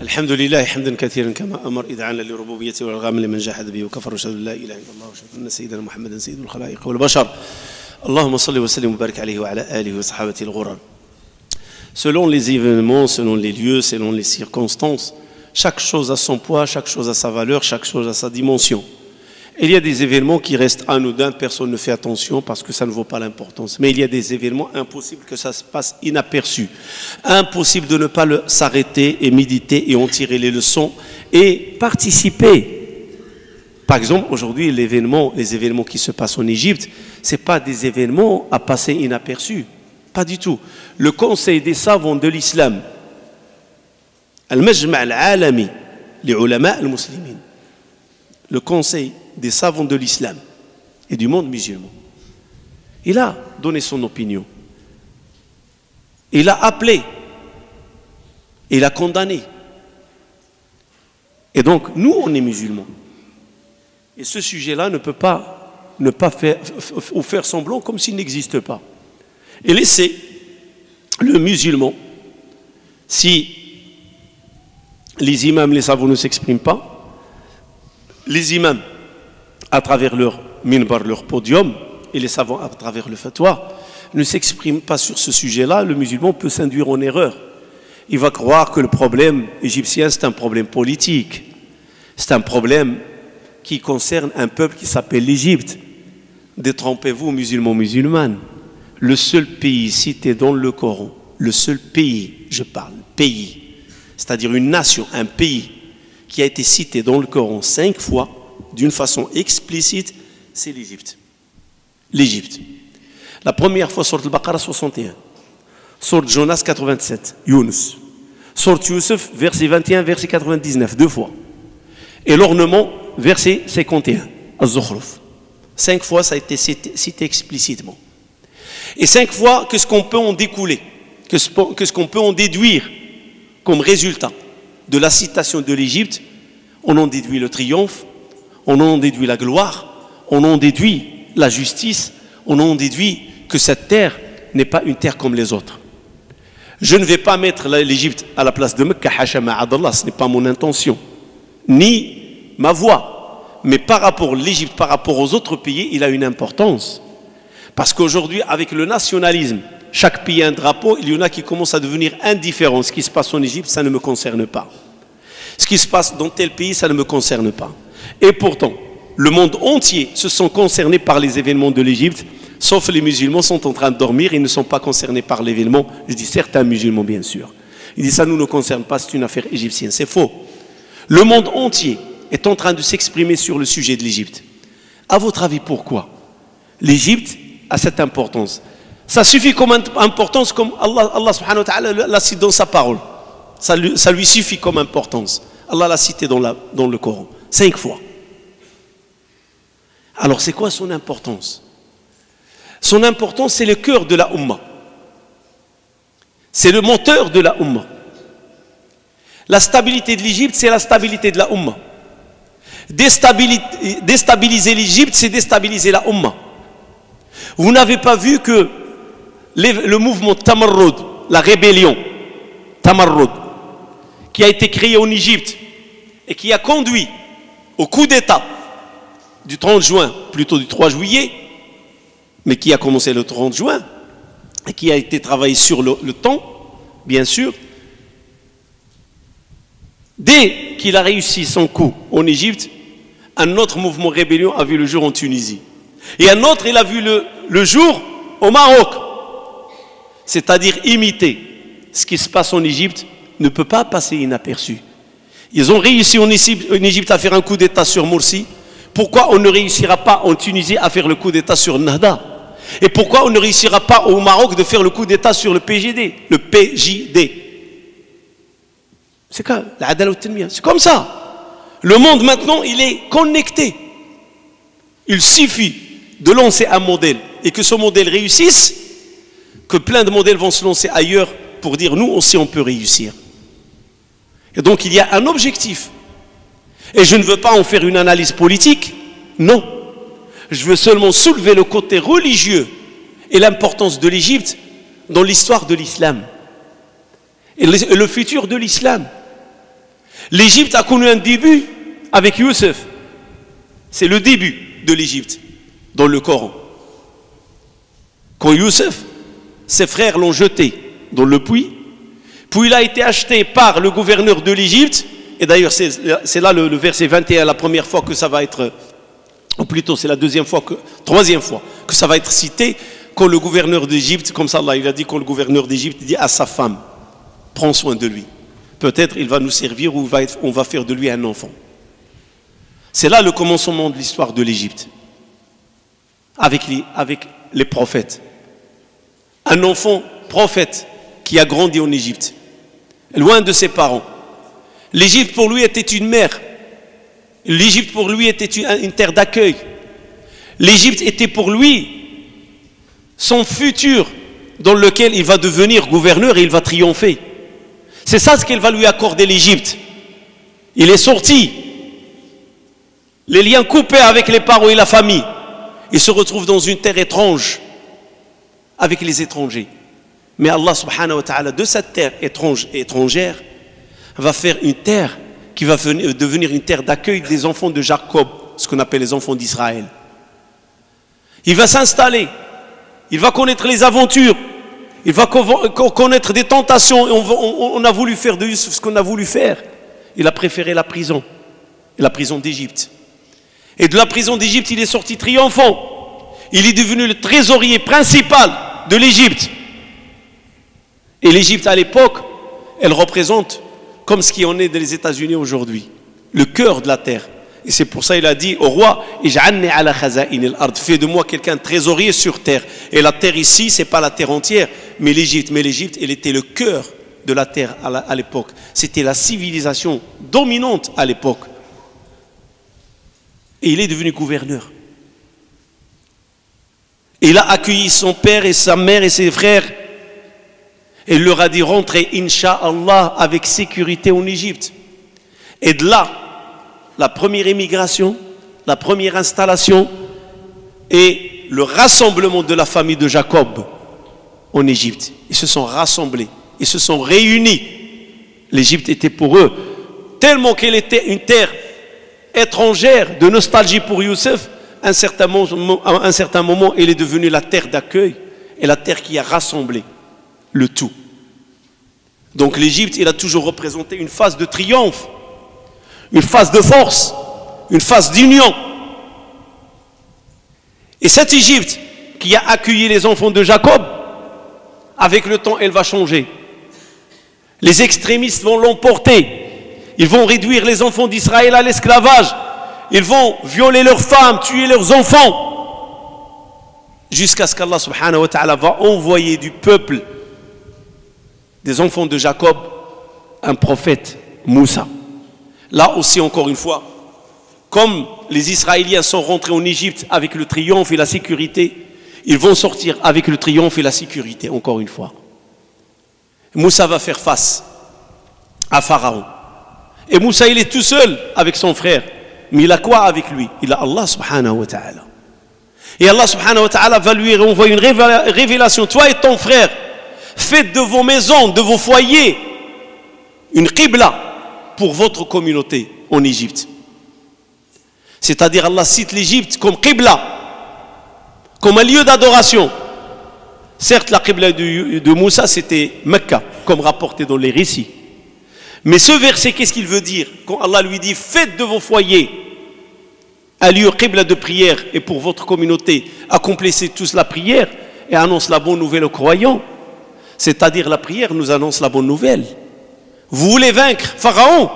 الحمد لله حمدا كثيرا كما أمر إذعانا لربوبيته والغام لمن جحد به وكفر وأشهد أن لا إله إلا الله وأشهد أن سيدنا محمدا سيد الخلائق والبشر اللهم صل وسلم وبارك عليه وعلى آله وصحابته الغرر. Selon les événements, selon les lieux, selon les circonstances, chaque chose a son poids, chaque chose a sa valeur, chaque chose a sa dimension. Il y a des événements qui restent anodins, personne ne fait attention parce que ça ne vaut pas l'importance. Mais il y a des événements impossibles que ça se passe inaperçu. Impossible de ne pas s'arrêter et méditer et en tirer les leçons et participer. Par exemple, aujourd'hui, les événements qui se passent en Égypte, ce n'est pas des événements à passer inaperçus. Pas du tout. Le Conseil des savants de l'islam, Al-Majma' al-Alami, les ulama al-Muslimin, le Conseil des savants de l'islam et du monde musulman, il a donné son opinion. Il a appelé. Il a condamné. Et donc, nous, on est musulmans. Et ce sujet-là ne peut pas ne pas faire semblant comme s'il n'existe pas. Et laisser le musulman, si les imams, les savants ne s'expriment pas, les imams, à travers leur minbar, leur podium, et les savants à travers le fatwa, ne s'expriment pas sur ce sujet-là, le musulman peut s'induire en erreur. Il va croire que le problème égyptien, c'est un problème politique. C'est un problème qui concerne un peuple qui s'appelle l'Égypte. Détrompez-vous, musulmans, musulmanes. Le seul pays cité dans le Coran, le seul pays, je parle, pays, c'est-à-dire une nation, un pays qui a été cité dans le Coran 5 fois, d'une façon explicite, c'est l'Égypte. L'Égypte. La première fois, sourate Al-Baqarah 61, sourate Jonas 87, Yunus, sourate Youssef, verset 21, verset 99, 2 fois. Et l'ornement, verset 51, Az-Zukhruf. 5 fois, ça a été cité explicitement. Et 5 fois, qu'est-ce qu'on peut en découler, qu'est-ce qu'on peut en déduire comme résultat de la citation de l'Égypte? On en déduit le triomphe, on en déduit la gloire, on en déduit la justice, on en déduit que cette terre n'est pas une terre comme les autres. Je ne vais pas mettre l'Égypte à la place de Mecca, hasha ma'adallah, ce n'est pas mon intention, ni ma voix. Mais par rapport à l'Égypte, par rapport aux autres pays, il a une importance. Parce qu'aujourd'hui, avec le nationalisme, chaque pays a un drapeau, il y en a qui commencent à devenir indifférents. Ce qui se passe en Égypte, ça ne me concerne pas. Ce qui se passe dans tel pays, ça ne me concerne pas. Et pourtant, le monde entier se sont concernés par les événements de l'Égypte, sauf les musulmans sont en train de dormir, ils ne sont pas concernés par l'événement. Je dis certains musulmans, bien sûr. Ils disent ça ne nous concerne pas, c'est une affaire égyptienne. C'est faux. Le monde entier est en train de s'exprimer sur le sujet de l'Égypte. À votre avis, pourquoi l'Égypte a cette importance? Ça suffit comme importance, comme Allah subhanahu wa ta'ala l'a cité dans sa parole. Ça lui suffit comme importance. Allah l'a cité dans le Coran 5 fois. Alors c'est quoi son importance? Son importance, c'est le cœur de la Ummah. C'est le moteur de la Ummah. La stabilité de l'Égypte, c'est la stabilité de la Ummah. Déstabiliser l'Égypte, c'est déstabiliser la Ummah. Vous n'avez pas vu que le mouvement Tamarrud, la rébellion Tamarrud, qui a été créé en Égypte et qui a conduit au coup d'État du 30 juin, plutôt du 3 juillet, mais qui a commencé le 30 juin et qui a été travaillé sur le temps, bien sûr. Dès qu'il a réussi son coup en Égypte, un autre mouvement rébellion a vu le jour en Tunisie. Et un autre, il a vu le jour au Maroc. C'est-à-dire imiter ce qui se passe en Égypte ne peut pas passer inaperçu. Ils ont réussi en Égypte à faire un coup d'État sur Morsi. Pourquoi on ne réussira pas en Tunisie à faire le coup d'État sur Nahda? Et pourquoi on ne réussira pas au Maroc de faire le coup d'État sur le PJD? Le PJD. C'est quoi? C'est comme ça. Le monde maintenant, il est connecté. Il suffit de lancer un modèle et que ce modèle réussisse, que plein de modèles vont se lancer ailleurs pour dire nous aussi on peut réussir. Et donc il y a un objectif. Et je ne veux pas en faire une analyse politique, non. Je veux seulement soulever le côté religieux et l'importance de l'Égypte dans l'histoire de l'islam et le futur de l'islam. L'Égypte a connu un début avec Youssef. C'est le début de l'Égypte dans le Coran. Quand Youssef, ses frères l'ont jeté dans le puits, puis il a été acheté par le gouverneur de l'Égypte, et d'ailleurs c'est là le verset 21, la première fois que ça va être, ou plutôt c'est la troisième fois que ça va être cité, quand le gouverneur d'Égypte, comme ça Allah il a dit, quand le gouverneur d'Égypte dit à sa femme, prends soin de lui, peut-être il va nous servir ou on va faire de lui un enfant. C'est là le commencement de l'histoire de l'Égypte, avec les prophètes. Un enfant prophète qui a grandi en Égypte, loin de ses parents. L'Égypte pour lui était une mère. L'Égypte pour lui était une terre d'accueil. L'Égypte était pour lui son futur dans lequel il va devenir gouverneur et il va triompher. C'est ça ce qu'elle va lui accorder l'Égypte. Il est sorti, les liens coupés avec les parents et la famille. Il se retrouve dans une terre étrange avec les étrangers. Mais Allah subhanahu wa ta'ala, de cette terre étrange et étrangère, va faire une terre qui va devenir une terre d'accueil des enfants de Jacob, ce qu'on appelle les enfants d'Israël. Il va s'installer, il va connaître les aventures, il va connaître des tentations. On a voulu faire de Youssef ce qu'on a voulu faire. Il a préféré la prison d'Égypte. Et de la prison d'Égypte, il est sorti triomphant. Il est devenu le trésorier principal de l'Égypte. Et l'Égypte à l'époque, elle représente comme ce qui en est des États-Unis aujourd'hui, le cœur de la terre. Et c'est pour ça qu'il a dit au roi, fais de moi quelqu'un de trésorier sur terre. Et la terre ici, c'est pas la terre entière, mais l'Égypte, elle était le cœur de la terre à l'époque. C'était la civilisation dominante à l'époque. Et il est devenu gouverneur. Et il a accueilli son père et sa mère et ses frères. Et il leur a dit rentrez, Inch'Allah, avec sécurité en Égypte. Et de là, la première émigration, la première installation et le rassemblement de la famille de Jacob en Égypte. Ils se sont rassemblés, ils se sont réunis. L'Égypte était pour eux, tellement qu'elle était une terre étrangère de nostalgie pour Youssef, à un certain moment, elle est devenue la terre d'accueil et la terre qui a rassemblé le tout. Donc l'Égypte, il a toujours représenté une phase de triomphe, une phase de force, une phase d'union. Et cette Égypte qui a accueilli les enfants de Jacob, avec le temps, elle va changer. Les extrémistes vont l'emporter. Ils vont réduire les enfants d'Israël à l'esclavage. Ils vont violer leurs femmes, tuer leurs enfants. Jusqu'à ce qu'Allah subhanahu wa ta'ala va envoyer du peuple des enfants de Jacob un prophète, Moussa. Là aussi, encore une fois, comme les Israéliens sont rentrés en Égypte avec le triomphe et la sécurité, ils vont sortir avec le triomphe et la sécurité, encore une fois. Moussa va faire face à Pharaon. Et Moussa, il est tout seul avec son frère. Mais il a quoi avec lui? Il a Allah subhanahu wa ta'ala. Et Allah subhanahu wa ta'ala va lui envoyer une révélation. Toi et ton frère, faites de vos maisons, de vos foyers, une qibla pour votre communauté en Égypte. C'est-à-dire Allah cite l'Égypte comme qibla, comme un lieu d'adoration. Certes, la qibla de Moussa, c'était Mecca, comme rapporté dans les récits. Mais ce verset, qu'est-ce qu'il veut dire? Quand Allah lui dit, faites de vos foyers un lieu qibla de prière et pour votre communauté, accomplissez tous la prière et annonce la bonne nouvelle aux croyants. C'est-à-dire la prière nous annonce la bonne nouvelle. Vous voulez vaincre Pharaon?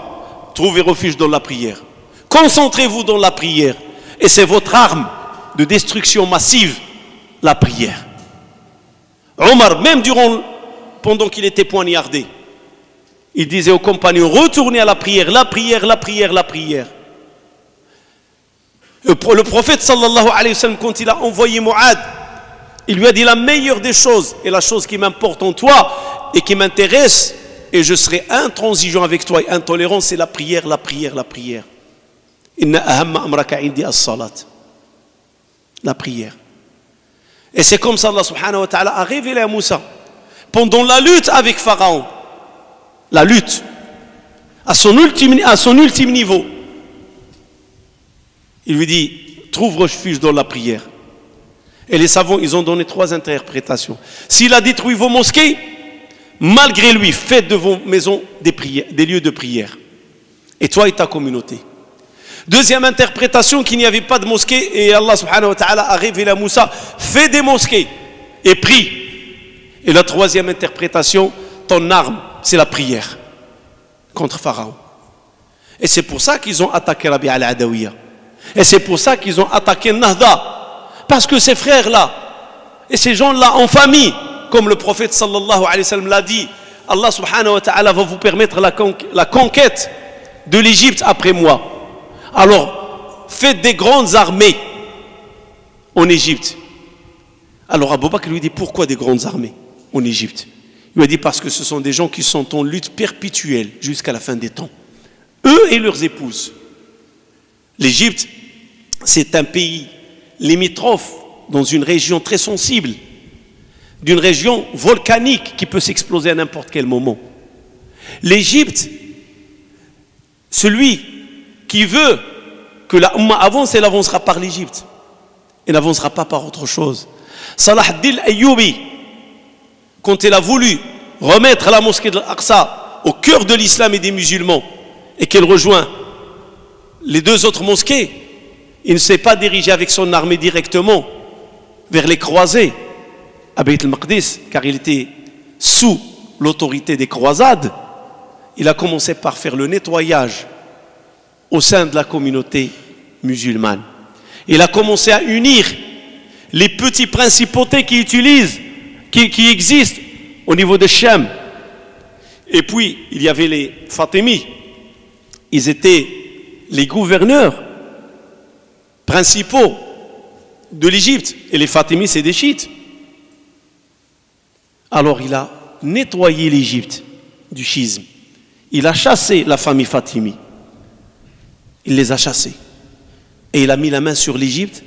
Trouvez refuge dans la prière. Concentrez-vous dans la prière. Et c'est votre arme de destruction massive, la prière. Omar, même pendant qu'il était poignardé, il disait aux compagnons, retournez à la prière, la prière, la prière, la prière. Le prophète sallallahu alayhi wa sallam, quand il a envoyé Mu'ad, il lui a dit la meilleure des choses et la chose qui m'importe en toi et qui m'intéresse, et je serai intransigeant avec toi et intolérant, c'est la prière, la prière, la prière. Inna ahamma amraka indi as-salat. La prière. Et c'est comme ça Allah subhanahu wa ta'ala a révélé à Moussa, pendant la lutte avec Pharaon, la lutte, à son ultime niveau, il lui dit, trouve refuge dans la prière. Et les savants, ils ont donné 3 interprétations. S'il a détruit vos mosquées, malgré lui, faites de vos maisons des lieux de prière. Et toi et ta communauté. Deuxième interprétation, qu'il n'y avait pas de mosquée, et Allah subhanahu wa ta'ala a révélé à Moussa, fais des mosquées et prie. Et la troisième interprétation, ton arme, c'est la prière contre Pharaon. Et c'est pour ça qu'ils ont attaqué Rabi' al-Adawiya. Et c'est pour ça qu'ils ont attaqué Nahda. Parce que ces frères-là, et ces gens-là en famille, comme le prophète sallallahu alayhi wa sallam l'a dit, Allah subhanahu wa ta'ala va vous permettre la conquête de l'Égypte après moi. Alors, faites des grandes armées en Égypte. Alors Abu Bakr lui dit, pourquoi des grandes armées en Égypte? Il lui a dit, parce que ce sont des gens qui sont en lutte perpétuelle jusqu'à la fin des temps. Eux et leurs épouses. L'Égypte, c'est un pays limitrophe dans une région très sensible, d'une région volcanique qui peut s'exploser à n'importe quel moment. L'Égypte, celui qui veut que la Ummah avance, elle avancera par l'Égypte. Elle n'avancera pas par autre chose. Salah ad-Din Ayyubi, quand elle a voulu remettre la mosquée de l'Aqsa au cœur de l'islam et des musulmans, et qu'elle rejoint les 2 autres mosquées, il ne s'est pas dirigé avec son armée directement vers les croisés à Beit al-Maqdis, car il était sous l'autorité des croisades. Il a commencé par faire le nettoyage au sein de la communauté musulmane. Il a commencé à unir les petits principautés qui existent au niveau de Cham. Et puis, il y avait les Fatimi. Ils étaient les gouverneurs principaux de l'Égypte. Et les Fatimi, c'est des chiites. Alors, il a nettoyé l'Égypte du schisme. Il a chassé la famille Fatimi. Il les a chassés. Et il a mis la main sur l'Égypte.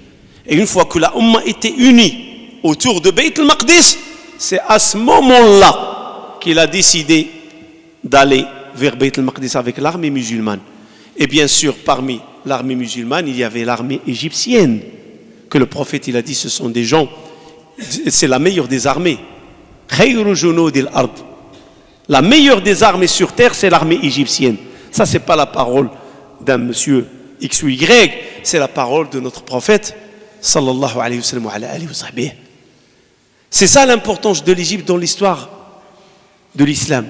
Et une fois que la Ummah était unie autour de Beit al-Maqdis, c'est à ce moment-là qu'il a décidé d'aller vers Beit al-Maqdis avec l'armée musulmane. Et bien sûr, parmi l'armée musulmane, il y avait l'armée égyptienne. Que le prophète, il a dit, ce sont des gens, c'est la meilleure des armées. Khayru junudil ard. La meilleure des armées sur terre, c'est l'armée égyptienne. Ça, c'est pas la parole d'un monsieur X ou Y, c'est la parole de notre prophète sallallahu alayhi wa sallam wa ala alihi wa sahbihi. C'est ça l'importance de l'Égypte dans l'histoire de l'islam.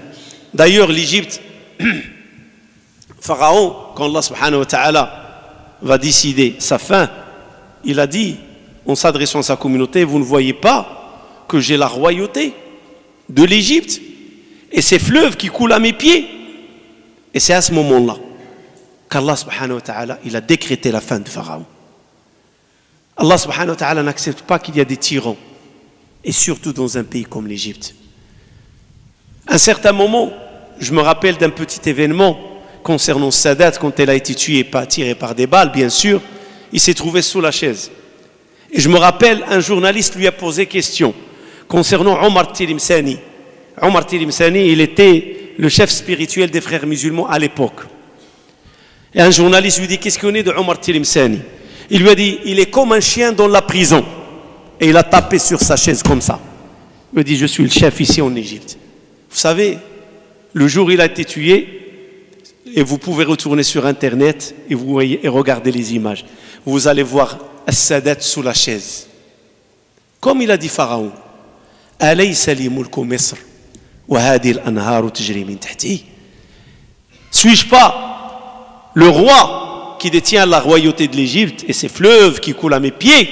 D'ailleurs, l'Égypte, Pharaon, quand Allah subhanahu wa ta'ala va décider sa fin, il a dit, en s'adressant à sa communauté, vous ne voyez pas que j'ai la royauté de l'Égypte et ces fleuves qui coulent à mes pieds. Et c'est à ce moment-là qu'Allah subhanahu wa ta'ala, il a décrété la fin de Pharaon. Allah subhanahu wa ta'ala n'accepte pas qu'il y a des tyrans, et surtout dans un pays comme l'Égypte. À un certain moment, je me rappelle d'un petit événement concernant Sadat, quand elle a été tuée, tirée par des balles, bien sûr, il s'est trouvé sous la chaise. Et je me rappelle, un journaliste lui a posé question concernant Omar Tilimsani. Omar Tilimsani, il était le chef spirituel des frères musulmans à l'époque. Et un journaliste lui dit, qu'est-ce qu'on est de Omar Tilimsani? Il lui a dit, il est comme un chien dans la prison. Et il a tapé sur sa chaise comme ça. Il lui a dit, je suis le chef ici en Égypte. Vous savez, le jour où il a été tué, et vous pouvez retourner sur Internet et vous voyez et regarder les images, vous allez voir As-Sadat sous la chaise. Comme il a dit Pharaon, Alaysa li mulku Misr wa hadhihi al-anharu tajri min tahti. Suis-je pas le roi qui détient la royauté de l'Égypte et ses fleuves qui coulent à mes pieds,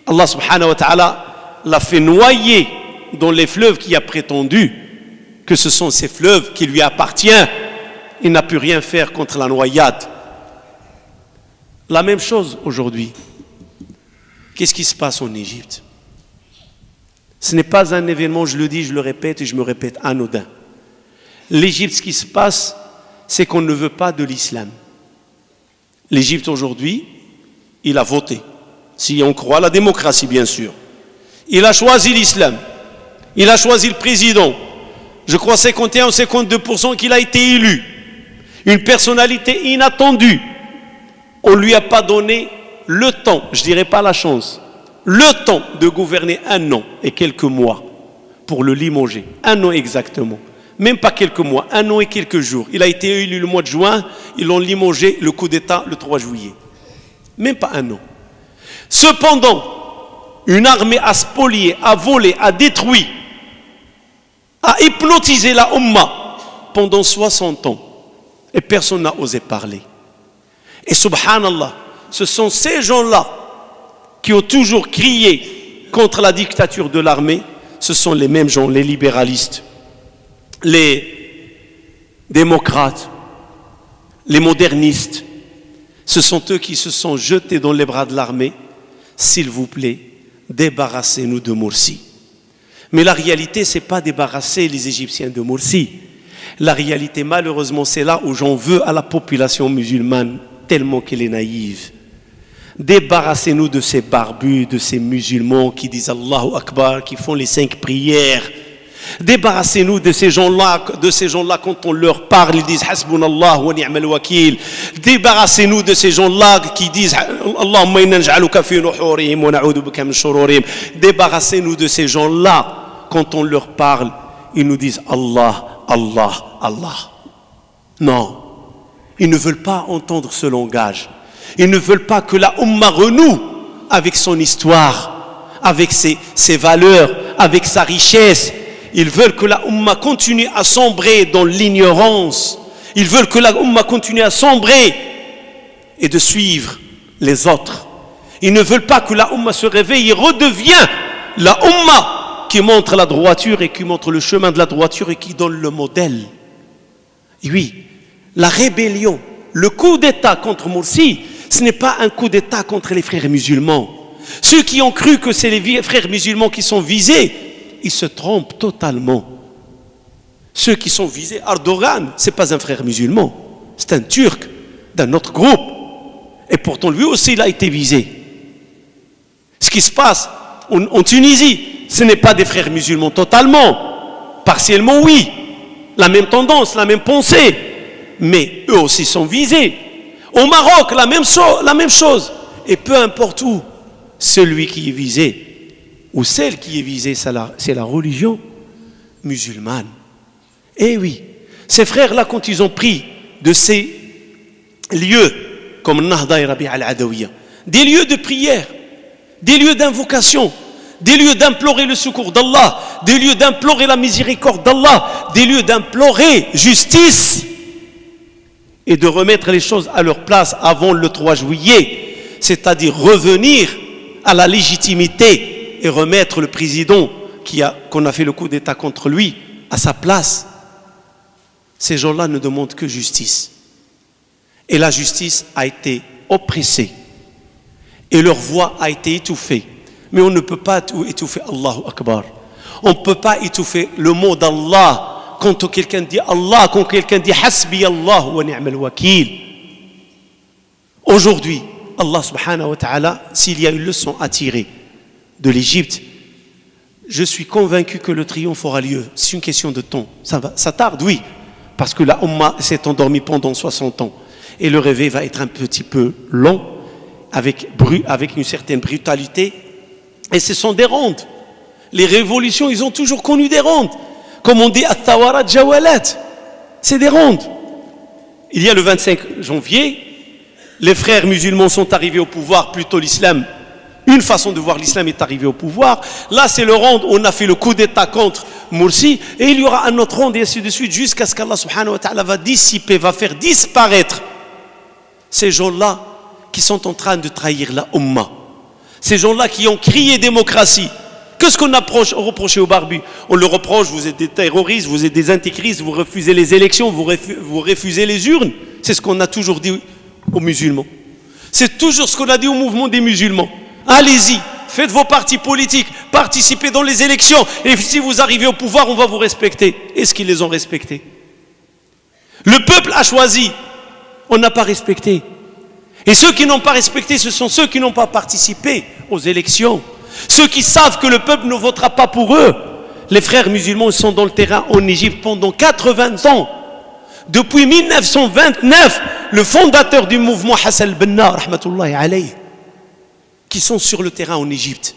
Allah subhanahu wa ta'ala l'a fait noyer dans les fleuves qui a prétendu que ce sont ces fleuves qui lui appartiennent. Il n'a pu rien faire contre la noyade. La même chose aujourd'hui. Qu'est-ce qui se passe en Égypte? Ce n'est pas un événement, je le dis, je le répète et je me répète, anodin. L'Égypte, ce qui se passe, c'est qu'on ne veut pas de l'islam. L'Égypte aujourd'hui, il a voté. Si on croit à la démocratie, bien sûr. Il a choisi l'islam. Il a choisi le président. Je crois 51 ou 52% qu'il a été élu. Une personnalité inattendue. On ne lui a pas donné le temps, je ne dirais pas la chance, le temps de gouverner 1 an et quelques mois pour le limoger. 1 an exactement. Même pas quelques mois, 1 an et quelques jours. Il a été élu le mois de juin, ils l'ont limogé, le coup d'État le 3 juillet. Même pas 1 an. Cependant, une armée a spolié, a volé, a détruit, a hypnotisé la Ummah pendant 60 ans. Et personne n'a osé parler. Et subhanallah, ce sont ces gens-là qui ont toujours crié contre la dictature de l'armée. Ce sont les mêmes gens, les libéralistes, les démocrates, les modernistes. Ce sont eux qui se sont jetés dans les bras de l'armée. S'il vous plaît, débarrassez-nous de Morsi. Mais la réalité, ce n'est pas débarrasser les Égyptiens de Morsi. La réalité, malheureusement, c'est là où j'en veux à la population musulmane, tellement qu'elle est naïve. Débarrassez-nous de ces barbus, de ces musulmans qui disent Allahu Akbar, qui font les 5 prières. Débarrassez-nous de ces gens-là quand on leur parle, ils disent Hasbunallah wa ni'mal wakil. Débarrassez-nous de ces gens-là qui disent Allahumma inna naj'aluka fi nuhurihim wa na'udhu bika min shururihim. Débarrassez-nous de ces gens-là quand on leur parle, ils nous disent Allah, Allah, Allah. Non, ils ne veulent pas entendre ce langage. Ils ne veulent pas que la Ummah renoue avec son histoire, avec ses valeurs, avec sa richesse. Ils veulent que la Ummah continue à sombrer dans l'ignorance. Ils veulent que la Ummah continue à sombrer et de suivre les autres. Ils ne veulent pas que la Ummah se réveille et redevient la Ummah qui montre la droiture et qui montre le chemin de la droiture et qui donne le modèle. Et oui, la rébellion, le coup d'État contre Morsi, ce n'est pas un coup d'État contre les frères musulmans. Ceux qui ont cru que c'est les frères musulmans qui sont visés, ils se trompent totalement. Ceux qui sont visés, Erdogan, ce n'est pas un frère musulman, c'est un Turc d'un autre groupe. Et pourtant, lui aussi, il a été visé. Ce qui se passe en Tunisie, ce n'est pas des frères musulmans totalement. Partiellement, oui. La même tendance, la même pensée. Mais eux aussi sont visés. Au Maroc, la même chose. Et peu importe où, celui qui est visé, ou celle qui est visée, c'est la religion musulmane. Eh oui, ces frères-là, quand ils ont pris de ces lieux, comme Nahda et Rabi' al-Adawiya, des lieux de prière, des lieux d'invocation, des lieux d'implorer le secours d'Allah, des lieux d'implorer la miséricorde d'Allah, des lieux d'implorer justice, et de remettre les choses à leur place avant le 3 juillet, c'est-à-dire revenir à la légitimité et remettre le président qu'on a fait le coup d'État contre lui à sa place. Ces gens-là ne demandent que justice. Et la justice a été oppressée. Et leur voix a été étouffée. Mais on ne peut pas étouffer Allahu Akbar. On ne peut pas étouffer le mot d'Allah quand quelqu'un dit Allah, quand quelqu'un dit Hasbi Allah wa ni'mal wakil. Aujourd'hui, Allah subhanahu wa ta'ala, s'il y a une leçon à tirer de l'Égypte, je suis convaincu que le triomphe aura lieu. C'est une question de temps. Ça tarde, oui, parce que la Ummah s'est endormie pendant 60 ans. Et le réveil va être un petit peu long, avec une certaine brutalité. Et ce sont des rondes. Les révolutions, ils ont toujours connu des rondes. Comme on dit, At-Tawarat Jawalat. C'est des rondes. Il y a le 25 janvier, les frères musulmans sont arrivés au pouvoir, plutôt l'islam. Une façon de voir l'islam est arrivé au pouvoir. Là, c'est le ronde où on a fait le coup d'État contre Morsi. Et il y aura un autre ronde et ainsi de suite jusqu'à ce qu'Allah subhanahu wa ta'ala va dissiper, va faire disparaître Ces gens-là qui sont en train de trahir la Ummah. Ces gens-là qui ont crié démocratie. Qu'est-ce qu'on a reproché aux barbus? On le reproche, vous êtes des terroristes, vous êtes des antéchrists, vous refusez les élections, vous refusez les urnes. C'est ce qu'on a toujours dit aux musulmans. C'est toujours ce qu'on a dit au mouvement des musulmans. Allez-y, faites vos partis politiques, participez dans les élections, et si vous arrivez au pouvoir, on va vous respecter. Est-ce qu'ils les ont respectés? Le peuple a choisi, on n'a pas respecté. Et ceux qui n'ont pas respecté, ce sont ceux qui n'ont pas participé aux élections. Ceux qui savent que le peuple ne votera pas pour eux. Les frères musulmans sont dans le terrain en Égypte pendant 80 ans. Depuis 1929, le fondateur du mouvement Hassan al-Banna, rahmatullahi alayhi, qui sont sur le terrain en Égypte.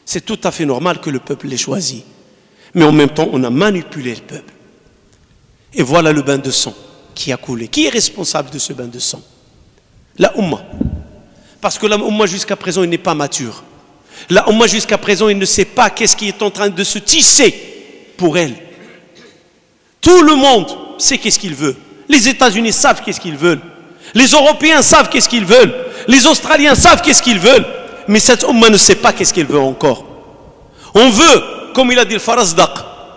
C'est tout à fait normal que le peuple les choisit. Mais en même temps, on a manipulé le peuple. Et voilà le bain de sang qui a coulé. Qui est responsable de ce bain de sang? La Ummah. Parce que la Ummah jusqu'à présent, il n'est pas mature. La Ummah jusqu'à présent, il ne sait pas qu'est-ce qui est en train de se tisser pour elle. Tout le monde sait qu'est-ce qu'il veut. Les États-Unis savent qu'est-ce qu'ils veulent. Les Européens savent qu'est-ce qu'ils veulent. Les Australiens savent qu'est-ce qu'ils veulent. Mais cette Ummah ne sait pas qu'est-ce qu'elle veut encore. On veut, comme il a dit le Farazdaq,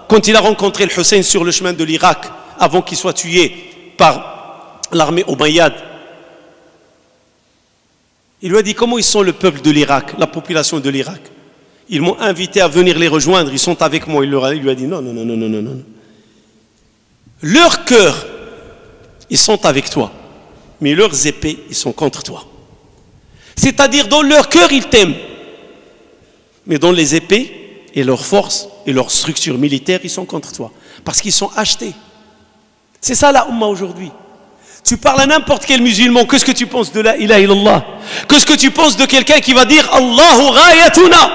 quand il a rencontré le Hussein sur le chemin de l'Irak, avant qu'il soit tué par l'armée Omeyyade, il lui a dit comment ils sont le peuple de l'Irak, la population de l'Irak. Ils m'ont invité à venir les rejoindre, ils sont avec moi. Il lui a dit non, non, non, non, non, non, non. Leur cœur, ils sont avec toi, mais leurs épées, ils sont contre toi. C'est-à-dire dans leur cœur, ils t'aiment, mais dans les épées et leur force et leur structure militaire, ils sont contre toi, parce qu'ils sont achetés. C'est ça la Ummah aujourd'hui. Tu parles à n'importe quel musulman, qu'est-ce que tu penses de la ilaha illallah? Qu'est-ce que tu penses de quelqu'un qui va dire Allahu ghayatuna?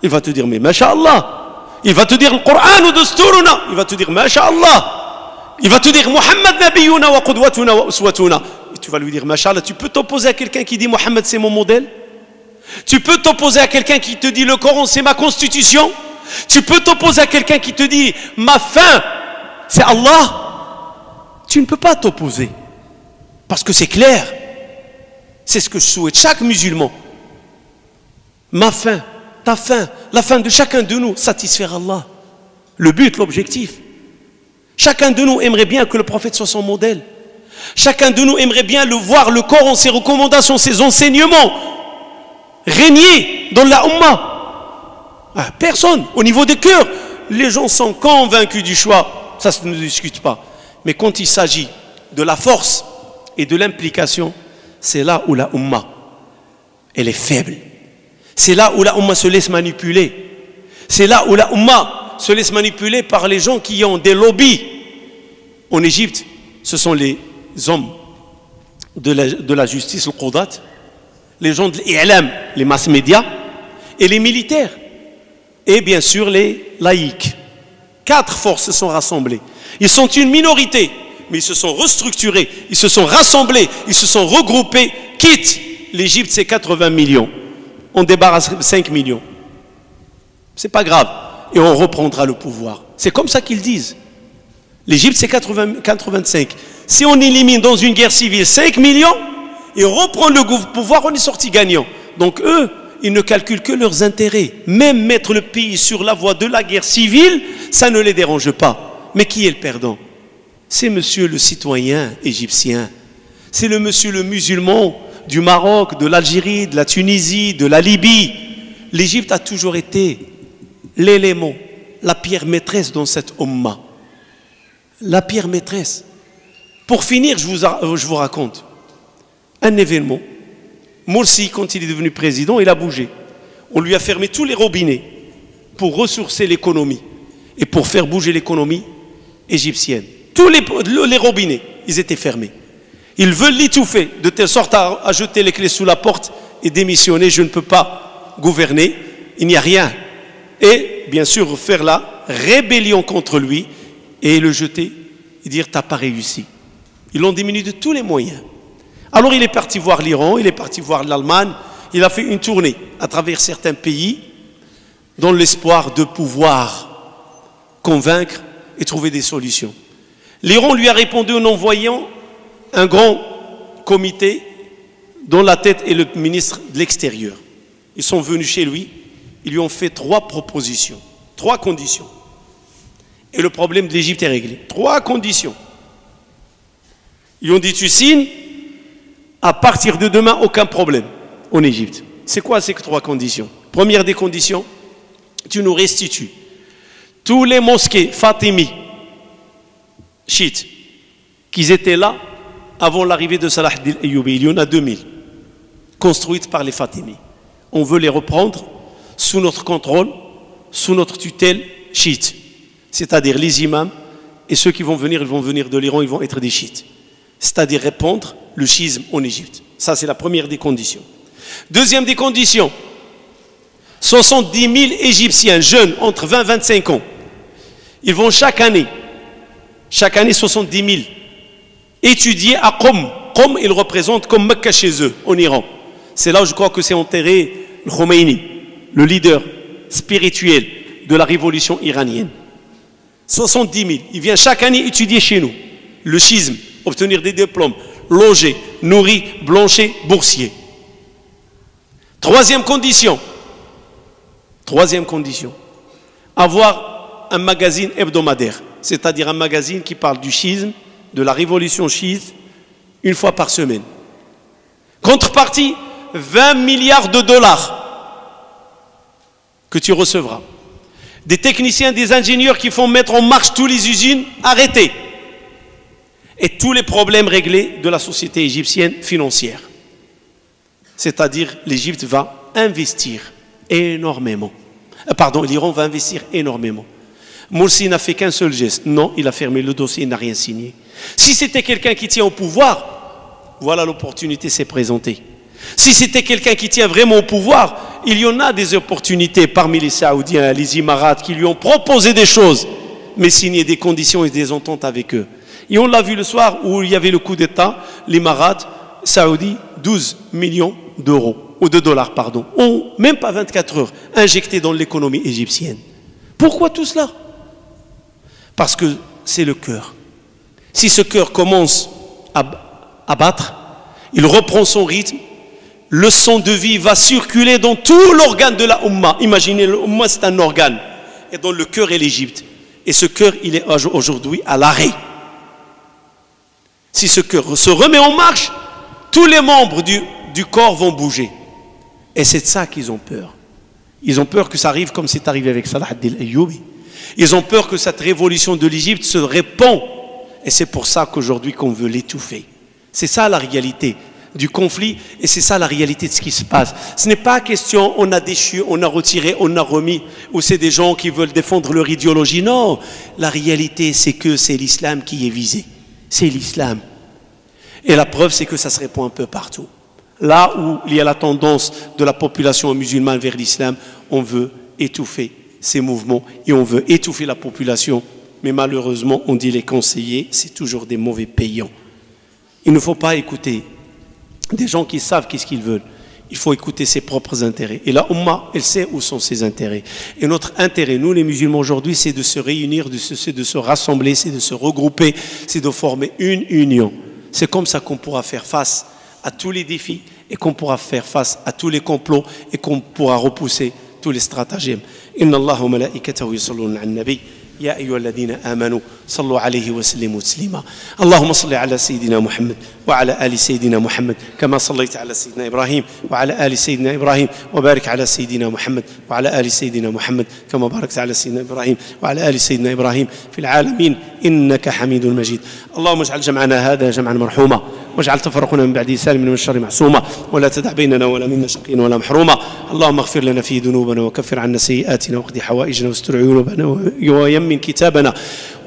Il va te dire mais masha'Allah. Il va te dire le Coran ou Dasturuna. Il va te dire masha'Allah. Il va te dire Muhammad nabiyuna wa qudwatuna wa uswatuna. Et tu vas lui dire masha'Allah. Tu peux t'opposer à quelqu'un qui dit Muhammad c'est mon modèle? Tu peux t'opposer à quelqu'un qui te dit le Coran c'est ma constitution? Tu peux t'opposer à quelqu'un qui te dit ma fin c'est Allah? Tu ne peux pas t'opposer. Parce que c'est clair. C'est ce que je souhaite. Chaque musulman. Ma fin, ta fin, la fin de chacun de nous, satisfaire Allah. Le but, l'objectif. Chacun de nous aimerait bien que le prophète soit son modèle. Chacun de nous aimerait bien le voir, le Coran, ses recommandations, ses enseignements régner dans la Ummah. Personne. Au niveau des cœurs, les gens sont convaincus du choix. Ça ne se discute pas. Mais quand il s'agit de la force et de l'implication, c'est là où la Ummah, elle est faible. C'est là où la Ummah se laisse manipuler. C'est là où la Ummah se laisse manipuler par les gens qui ont des lobbies. En Égypte, ce sont les hommes de la justice, le Qudat, les gens de l'I'lam, les masses médias, et les militaires. Et bien sûr les laïcs. 4 forces se sont rassemblées. Ils sont une minorité, mais ils se sont restructurés, ils se sont rassemblés, ils se sont regroupés. Quitte l'Égypte, c'est 80 millions. On débarrasse 5 millions. C'est pas grave. Et on reprendra le pouvoir. C'est comme ça qu'ils disent. L'Égypte, c'est 85. Si on élimine dans une guerre civile 5 millions et on reprend le pouvoir, on est sorti gagnant. Donc eux, ils ne calculent que leurs intérêts. Même mettre le pays sur la voie de la guerre civile, ça ne les dérange pas. Mais qui est le perdant? C'est monsieur le citoyen égyptien. C'est le monsieur le musulman du Maroc, de l'Algérie, de la Tunisie, de la Libye. L'Égypte a toujours été l'élément, la pierre maîtresse dans cette Ummah. La pierre maîtresse. Pour finir, je vous raconte un événement. Morsi, quand il est devenu président, il a bougé. On lui a fermé tous les robinets pour ressourcer l'économie et pour faire bouger l'économie égyptienne. Tous les robinets, ils étaient fermés. Ils veulent l'étouffer de telle sorte à jeter les clés sous la porte et démissionner. Je ne peux pas gouverner, il n'y a rien. Et bien sûr faire la rébellion contre lui et le jeter et dire t'as pas réussi. Ils l'ont diminué de tous les moyens. Alors il est parti voir l'Iran, il est parti voir l'Allemagne, il a fait une tournée à travers certains pays dans l'espoir de pouvoir convaincre et trouver des solutions. L'Iran lui a répondu en envoyant un grand comité dont la tête est le ministre de l'Extérieur. Ils sont venus chez lui, ils lui ont fait 3 propositions, 3 conditions. Et le problème de l'Égypte est réglé. 3 conditions. Ils ont dit, tu signes, à partir de demain, aucun problème en Égypte. C'est quoi ces 3 conditions? Première des conditions, tu nous restitues tous les mosquées Fatimi, chiites, qui étaient là avant l'arrivée de Salah ad-Din Ayyoubi. Il y en a 2000, construites par les Fatimi. On veut les reprendre sous notre contrôle, sous notre tutelle chiite. C'est-à-dire les imams et ceux qui vont venir, ils vont venir de l'Iran, ils vont être des chiites. C'est-à-dire répandre le schisme en Égypte. Ça, c'est la première des conditions. Deuxième des conditions, 70 000 Égyptiens jeunes entre 20 et 25 ans, ils vont chaque année 70 000, étudier à Qom. Qom, ils représentent comme Mecca chez eux, en Iran. C'est là où je crois que c'est enterré le Khomeini, le leader spirituel de la révolution iranienne. 70 000, ils viennent chaque année étudier chez nous le schisme, obtenir des diplômes, loger, nourrir, blanchir, boursier. Troisième condition, avoir un magazine hebdomadaire, c'est-à-dire un magazine qui parle du schisme, de la révolution chiite, une fois par semaine. Contrepartie, 20 milliards de dollars que tu recevras. Des techniciens, des ingénieurs qui font mettre en marche toutes les usines arrêtées. Et tous les problèmes réglés de la société égyptienne financière. C'est-à-dire, l'Égypte va investir énormément. L'Iran va investir énormément. Morsi n'a fait qu'un seul geste. Non, il a fermé le dossier, il n'a rien signé. Si c'était quelqu'un qui tient au pouvoir, voilà, l'opportunité s'est présentée. Si c'était quelqu'un qui tient vraiment au pouvoir, il y en a des opportunités parmi les Saoudiens, les Émirats, qui lui ont proposé des choses, mais signé des conditions et des ententes avec eux. Et on l'a vu le soir où il y avait le coup d'État, l'Émirat saoudi, 12 millions d'euros, ou de dollars, pardon, ont, même pas 24 heures, injecté dans l'économie égyptienne. Pourquoi tout cela? Parce que c'est le cœur. Si ce cœur commence à battre, il reprend son rythme, le sang de vie va circuler dans tout l'organe de la Oumma. Imaginez, l'Oumma c'est un organe, et dans le cœur est l'Égypte. Et ce cœur, il est aujourd'hui à l'arrêt. Si ce cœur se remet en marche, tous les membres du corps vont bouger. Et c'est de ça qu'ils ont peur. Ils ont peur que ça arrive comme c'est arrivé avec Salah ad-Din Ayyoubi. Ils ont peur que cette révolution de l'Égypte se répand. Et c'est pour ça qu'aujourd'hui qu'on veut l'étouffer. C'est ça la réalité du conflit et c'est ça la réalité de ce qui se passe. Ce n'est pas question on a déchu, on a retiré, on a remis, ou c'est des gens qui veulent défendre leur idéologie. Non, la réalité c'est que c'est l'islam qui est visé. C'est l'islam. Et la preuve c'est que ça se répand un peu partout. Là où il y a la tendance de la population musulmane vers l'islam, on veut étouffer ces mouvements et on veut étouffer la population. Mais malheureusement, on dit les conseillers, c'est toujours des mauvais payants. Il ne faut pas écouter des gens qui savent qu'est-ce qu'ils veulent. Il faut écouter ses propres intérêts. Et la Oumma, elle sait où sont ses intérêts. Et notre intérêt, nous les musulmans aujourd'hui, c'est de se réunir, c'est de se rassembler, c'est de se regrouper, c'est de former une union. C'est comme ça qu'on pourra faire face à tous les défis et qu'on pourra faire face à tous les complots et qu'on pourra repousser tous les stratagèmes. Inna Allah wa malaikatahu yusalluna 'alan nabi. يا أيها الذين آمنوا صلوا عليه وسلموا تسليما اللهم صل على سيدنا محمد وعلى آل سيدنا محمد كما صليت على سيدنا إبراهيم وعلى آل سيدنا إبراهيم وبارك على سيدنا محمد وعلى آل سيدنا محمد كما باركت على سيدنا إبراهيم وعلى آل سيدنا إبراهيم في العالمين إنك حميد مجيد اللهم اجعل جمعنا هذا جمعا مرحوما واجعل تفرقنا من بعده سالما من الشر معصوما ولا تدع بيننا ولا منا شقيا ولا محروما اللهم اغفر لنا في ذنوبنا وكفر عنا سيئاتنا واقض حوائجنا واستر عيوبنا ويمن كتابنا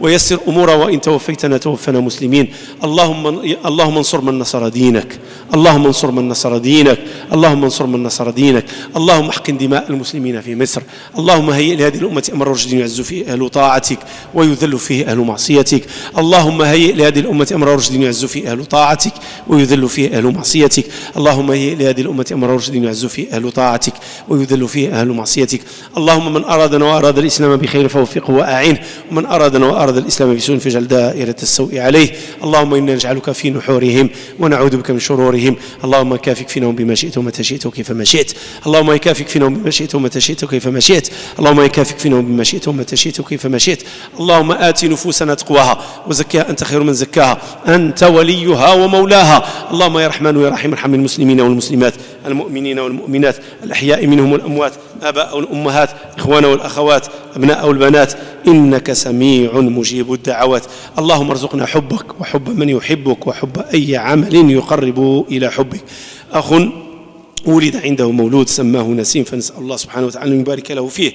ويسر أمورا وإن توفيتنا توفنا مسلمين اللهم انصر من نصر دينك اللهم انصر من نصر دينك اللهم انصر من نصر دينك، اللهم احقن دماء المسلمين في مصر، اللهم هيئ لهذه الأمة أمر رشد يعز فيه أهل طاعتك ويذل فيه أهل معصيتك، اللهم هيئ لهذه الأمة أمر رشد يعز فيه أهل طاعتك ويذل فيه أهل معصيتك، اللهم هيئ لهذه الأمة أمر رشد يعز فيه أهل طاعتك ويذل فيه أهل معصيتك. اللهم من أرادنا وأراد الإسلام بخير فوفقه وأعينه، ومن أرادنا وأراد الإسلام بسوء فاجعل دائرة السوء عليه. اللهم إنا نجعلك في نحورهم ونعوذ بك من شرورهم. اللهم كافك فينهم بما شئت ومتى شئت وكيفما شئت، اللهم كافك فينهم بما شئت ومتى شئت وكيفما شئت، اللهم كافك فينهم بما شئت ومتى شئت وكيفما شئت. اللهم آت نفوسنا تقواها وزكها أنت خير من زكاها، أنت وليها ومولاها. اللهم يا رحمن يا رحيم ارحم المسلمين والمسلمات، المؤمنين والمؤمنات، الأحياء منهم والأموات، آباء والأمهات، إخوان والأخوات، أبناء والبنات، إنك سميع مجيب الدعوات. اللهم ارزقنا حبك وحب من يحبك وحب أي عمل يقرب إلى حبك. أخ ولد عنده مولود سماه نسيم، فنسأل الله سبحانه وتعالى أن يبارك له فيه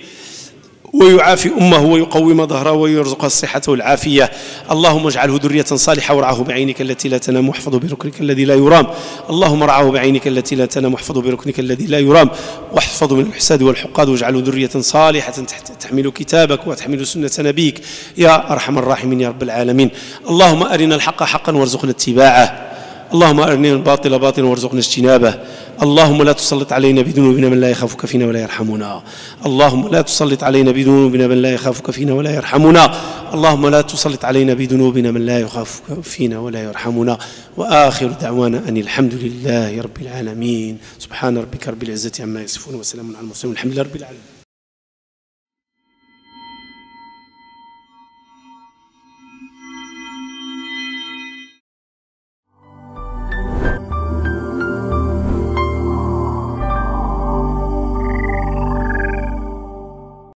ويعافي أمه ويقوم ظهره ويرزقها الصحة والعافية. اللهم اجعله ذرية صالحة وارعه بعينك التي لا تنام واحفظه بركنك الذي لا يرام. اللهم ارعه بعينك التي لا تنام واحفظه بركنك الذي لا يرام، واحفظه من الحساد والحقاد، واجعله ذرية صالحة تحمل كتابك وتحمل سنة نبيك يا أرحم الراحمين يا رب العالمين. اللهم أرنا الحق حقا وارزقنا اتباعه، اللهم أرنا الباطل باطلا وارزقنا اجتنابه. اللهم لا تسلط علينا بذنوبنا من لا يخافك فينا ولا يرحمنا، اللهم لا تسلط علينا بذنوبنا من لا يخافك فينا ولا يرحمنا، اللهم لا تسلط علينا بذنوبنا من لا يخافك فينا ولا يرحمنا. وآخر دعوانا أن الحمد لله رب العالمين. سبحان ربك رب العزة عما يصفون وسلام على المرسلين والحمد لله رب العالمين.